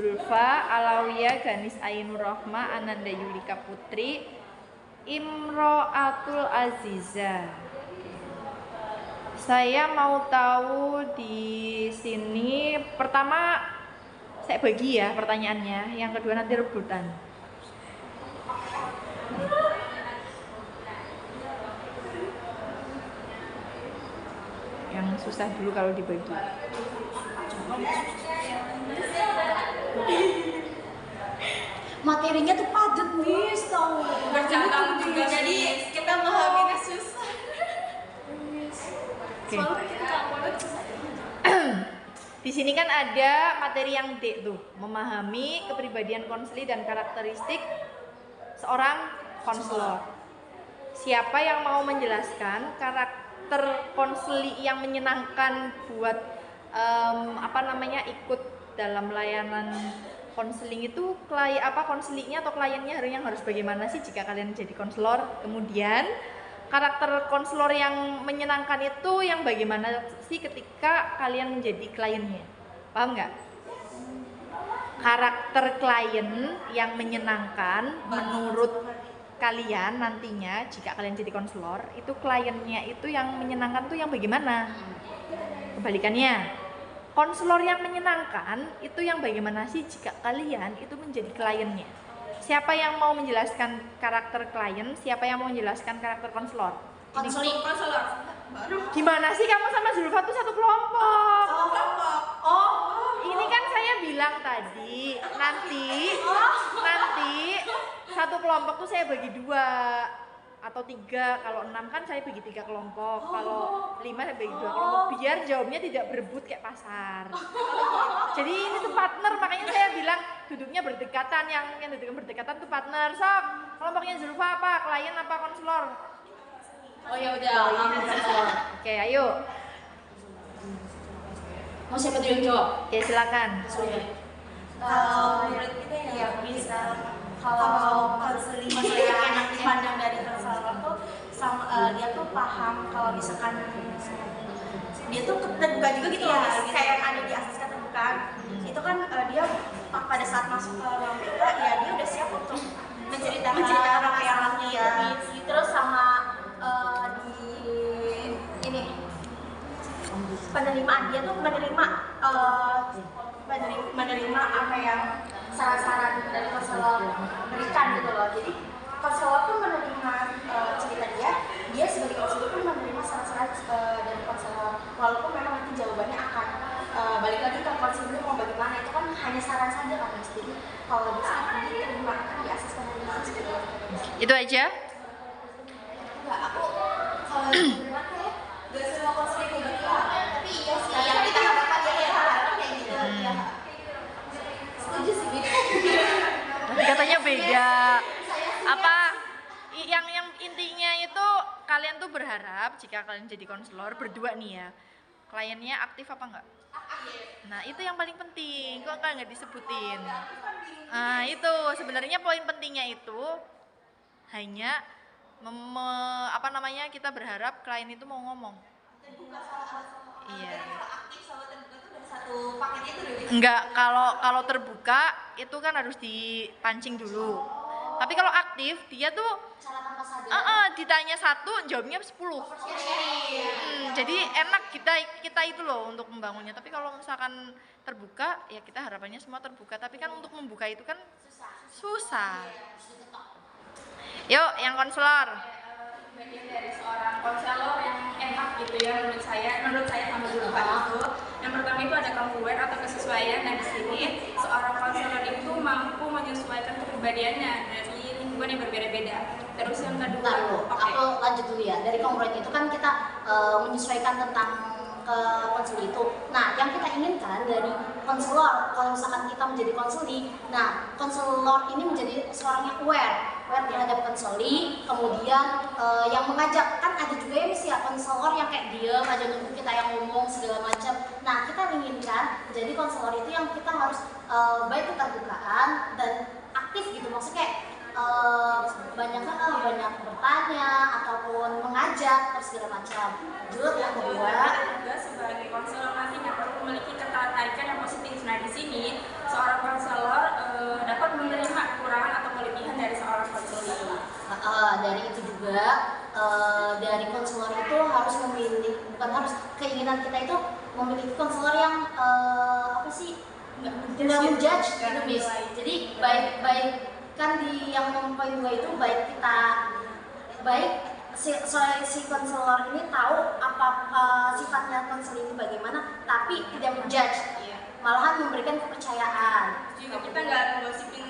Zulfa, Alawiyah, Ganis Ainur Rohma, Ananda Yulika Putri, Imro'atul Aziza. Saya mau tahu di sini, pertama saya bagi ya pertanyaannya, yang kedua nanti rebutan. Yang susah dulu kalau dibagi. Materinya tuh padat nih, tahu. Bercabang juga, jadi kita memahaminya susah. Oke. Kita campur susah. Di sini kan ada materi yang D tuh, memahami kepribadian konseli dan karakteristik seorang konselor. Siapa yang mau menjelaskan karakter konseli yang menyenangkan buat ikut dalam layanan konseling itu, konselingnya atau kliennya yang harus bagaimana sih jika kalian jadi konselor? Kemudian karakter konselor yang menyenangkan itu yang bagaimana sih ketika kalian menjadi kliennya? Paham nggak? Karakter klien yang menyenangkan menurut kalian nantinya jika kalian jadi konselor, itu kliennya itu yang menyenangkan tuh yang bagaimana? Kebalikannya, konselor yang menyenangkan itu yang bagaimana sih jika kalian itu menjadi kliennya? Siapa yang mau menjelaskan karakter klien? Siapa yang mau menjelaskan karakter konselor? Konseling. Gimana sih kamu sama Zulfa tuh satu kelompok? Oh, kelompok. Ini kan saya bilang tadi, nanti satu kelompok tuh saya bagi 2 atau 3. Kalau 6 kan saya bagi 3 kelompok. Kalau 5 saya bagi 2 kelompok biar jawabnya tidak berebut kayak pasar. Jadi ini tuh partner, makanya saya bilang duduknya berdekatan, yang duduk berdekatan tuh partner. Sob, kelompoknya Zulfa apa? Klien apa konselor? Oh ya udah. Oke, ayo. Mau siapa dulu yang jawab? Oke, silakan. Kalau menurut kita ya bisa, kalau konseling yang enak dipandang dari konselor tuh dia tuh paham kalau misalkan dia tuh terbuka juga gitu loh, kayak yang ada di asas keterbukaan. Itu kan dia pada saat masuk ke ruang BK ya dia udah siap untuk menceritakan apa yang dia. Terus sama di ini penerimaan dia tuh menerima apa yang saran-saran dari konselor berikan gitu loh. Jadi konselor tuh menerima cerita dia sebagai konselor pun menerima saran-saran dari konselor, walaupun memang nanti jawabannya akan balik lagi ke konselor mau bagaimana, itu kan hanya saran saja kan Mas. Jadi kalau bisa diterima akan di asas penerimaan seperti itu. Itu aja. Enggak, aku kalau diterima kayak gak semua konselor kayak gitu ya. Tapi iya sih, yang kita harapkan kayak gitu ya. Setuju sih gitu. Katanya beda. Apa yang intinya itu kalian tuh berharap jika kalian jadi konselor berdua nih ya, kliennya aktif apa enggak? Nah itu yang paling penting, kok nggak disebutin. Nah itu sebenarnya poin pentingnya itu hanya kita berharap klien itu mau ngomong. Iya. Satu paketnya itu udah Enggak, kalau terbuka itu kan harus dipancing dulu. Tapi kalau aktif dia tuh Cara tanpa sadar. ditanya 1 jawabnya 10. Jadi enak kita itu loh untuk membangunnya. Tapi kalau misalkan terbuka ya kita harapannya semua terbuka. Tapi kan untuk membuka itu kan susah. Yuk, yang konselor. bagian dari seorang konselor yang enak gitu ya menurut saya sama Zulfa itu. Yang pertama itu ada congruent atau kesesuaian. Nah di sini seorang konselor itu mampu menyesuaikan kepribadiannya dari lingkungan yang berbeda-beda. Terus yang kedua, aku lanjut dulu ya. Dari congruent itu kan kita menyesuaikan tentang ke konseling itu. Nah, yang kita inginkan dari konselor, kalau misalkan kita menjadi konseling, nah konselor ini menjadi seorang yang aware terhadap konseling, kemudian yang mengajak. Kan ada juga ya misi ya konselor yang kayak diam aja nunggu kita yang ngomong segala macam. Nah, kita inginkan jadi konselor itu yang kita harus baik keterbukaan dan aktif gitu, maksudnya kayak banyak bertanya ataupun mengajak terus segala macam. Jujur yang kedua juga sebagai konselor nantinya perlu memiliki ketertarikan yang positif. Nah di sini seorang konselor dapat menerima kekurangan atau kelebihan dari seorang konselor. Dari itu juga dari konselor itu harus memilih, bukan harus, keinginan kita itu memiliki konselor yang apa sih, nggak menjudge gitu Miss. Jadi baik kan di yang poin 2 itu baik si konselor ini tahu apa sifatnya konselor ini bagaimana, tapi tidak menjudge, malahan memberikan kepercayaan. Juga kita nggak menggosipin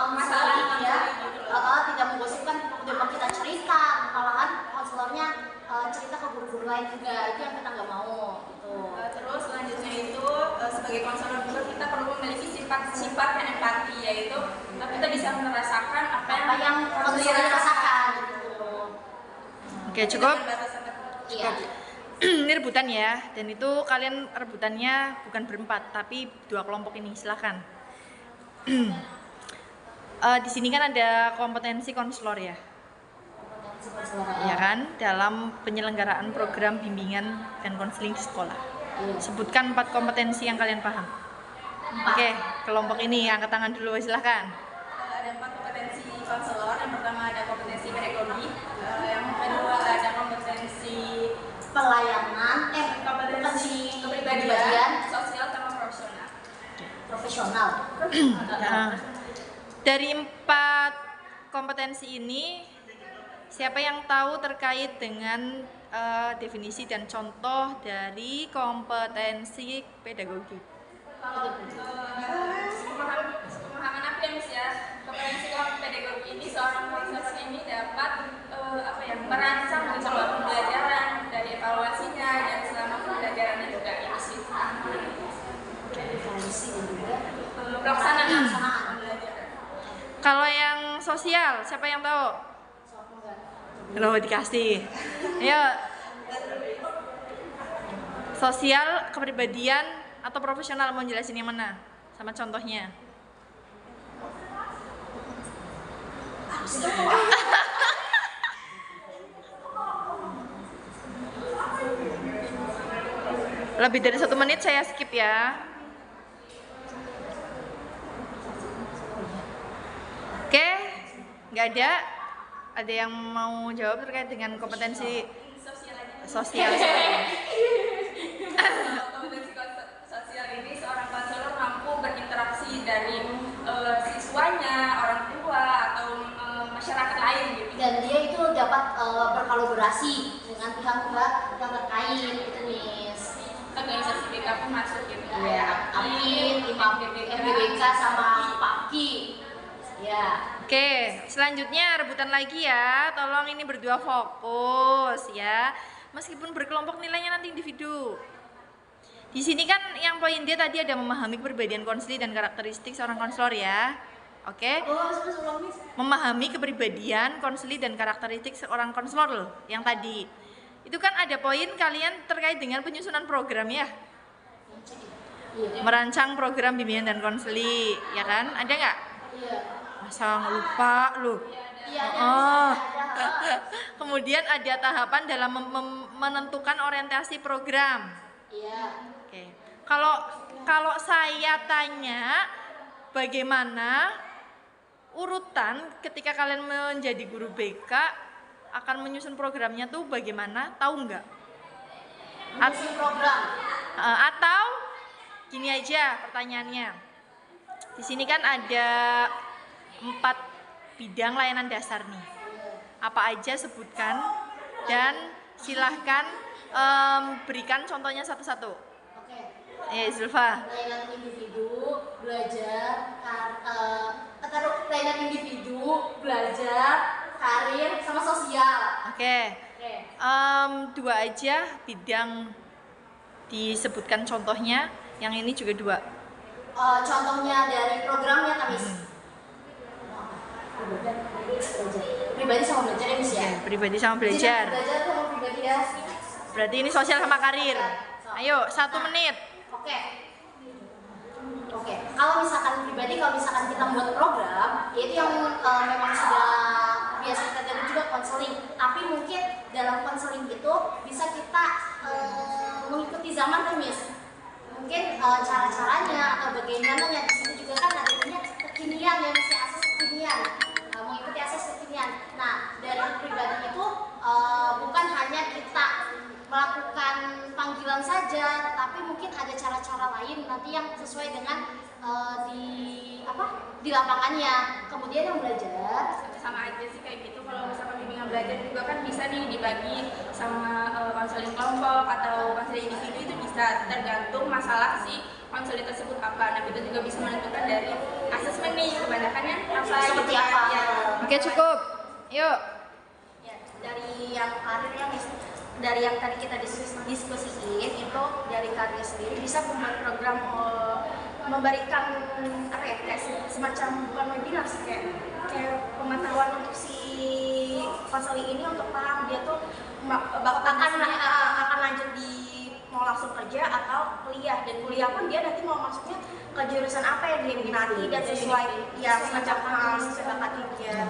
masalah ya, gitu loh. tidak menggosipkan, udah mau kita cerita, malahan konselornya cerita ke guru-guru lain juga, itu yang kita nggak mau gitu. Terus selanjutnya itu sebagai konselor juga kita perlu memiliki sifat yang empati, yaitu kita bisa merasakan apa yang konselor rasakan gitu. Oke, cukup. Iya. Ini rebutan ya, dan itu kalian rebutannya bukan berempat, tapi 2 kelompok ini. Silahkan. Di sini kan ada kompetensi konselor ya, ya kan, dalam penyelenggaraan program bimbingan dan konseling di sekolah. Sebutkan 4 kompetensi yang kalian paham. Oke, kelompok ini angkat tangan dulu, silahkan. Ada 4 kompetensi konselor. Yang pertama ada kompetensi pedagogi, yang kedua ada kompetensi Pelayanan, kompetensi kepribadian, sosial sama profesional. Nah, dari 4 kompetensi ini, siapa yang tahu terkait dengan definisi dan contoh dari kompetensi pedagogi? Pemahaman apa ya Miss ya? Kompetensi pedagogi ini seorang konselor ini dapat merancang mencoba pembelajaran, dari evaluasinya dan selama pembelajarannya juga ini sih. Pelaksanaan pembelajaran. Kalau yang sosial, siapa yang tahu? Loh, dikasih. Ayo. Sosial, kepribadian, atau profesional, mau jelasin yang mana? Sama contohnya. Lebih dari 1 menit saya skip ya. Oke, nggak ada. Ada yang mau jawab terkait dengan kompetensi sosial? Kompetensi sosial ini seorang konselor mampu berinteraksi dari siswanya, orang tua, atau masyarakat lain gitu. Dan dia itu dapat berkolaborasi dengan pihak-pihak yang terkait gitu Miss. Organisasi BK pun masuk gitu. Iya, Amin, MBBK sama PAPKI. Ya. Oke, selanjutnya rebutan lagi ya. Tolong ini berdua fokus ya. Meskipun berkelompok nilainya nanti individu. Di sini kan yang poin dia tadi ada memahami kepribadian konseli dan karakteristik seorang konselor ya. Oke. Memahami kepribadian, konseli dan karakteristik seorang konselor loh, yang tadi. Itu kan ada poin kalian terkait dengan penyusunan program ya. Merancang program bimbingan dan konseli, ya kan? Ada nggak? Iya. Masa lupa lu? Iya. Oh. Kemudian ada tahapan dalam menentukan orientasi program. Iya. Oke. Kalau saya tanya bagaimana urutan ketika kalian menjadi guru BK akan menyusun programnya tuh bagaimana? Tahu nggak? Menyusun program. Atau gini aja pertanyaannya. Di sini kan ada 4 bidang layanan dasar nih. Apa aja sebutkan dan silahkan berikan contohnya satu-satu. Oke. Zulfa. Layanan individu, belajar, layanan individu, belajar, karir, sama sosial. Oke. 2 aja bidang disebutkan contohnya. Yang ini juga 2. Contohnya dari programnya Kamis. Pribadi sama belajar ya Miss ya. Pribadi sama belajar. Belajar sama pribadi ya. Berarti ini sosial sama karir. Ayo, 1 menit. Oke. Kalau misalkan pribadi, kalau misalkan kita buat program, yaitu yang memang sudah biasa kita jalani juga konseling. Tapi mungkin dalam konseling itu bisa kita mengikuti zaman kan Miss. Mungkin cara-caranya atau bagaimananya di sini kekinian ya, mesti akses kekinian, mengikuti akses kekinian. Nah, dari pribadi itu bukan hanya kita melakukan panggilan saja, tapi mungkin ada cara-cara lain nanti yang sesuai dengan di lapangannya. Kemudian yang belajar sama aja sih kayak gitu. Kalau misalkan bimbingan belajar juga kan bisa nih dibagi sama konseling kelompok atau konseling individu, itu bisa tergantung masalah si konseling tersebut apa. Nah, kita juga bisa menentukan dari asesmen nih kebanyakannya apa seperti gitu kan. apa. Ya. Oke, cukup. Yuk. Ya, dari yang karirnya dari yang tadi kita diskusiin itu, dari karir sendiri bisa membuat program memberikan apa ya, kayak semacam bukan webinar sih, kayak pengetahuan untuk si konseling ini untuk paham dia tuh akan lanjut di mau langsung kerja atau kuliah, dan kuliah pun dia nanti mau masuknya ke jurusan apa yang dia minati dan sesuai ya semacam bakatnya dia.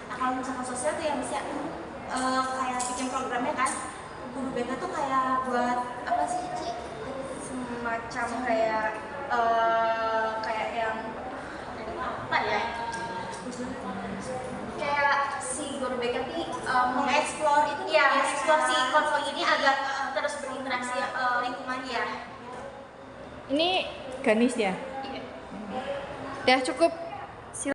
Nah, kalau misalkan sosial tuh ya bisa kayak bikin programnya kan, guru BK tuh kayak buat apa sih Ci? Semacam kayak yang apa ya? Kayak si guru BK nih mengeksplor itu ya, mengeksplor si konseling ini agar terus berinteraksi lingkungan ya. Ini Ganis ya? Ya, cukup.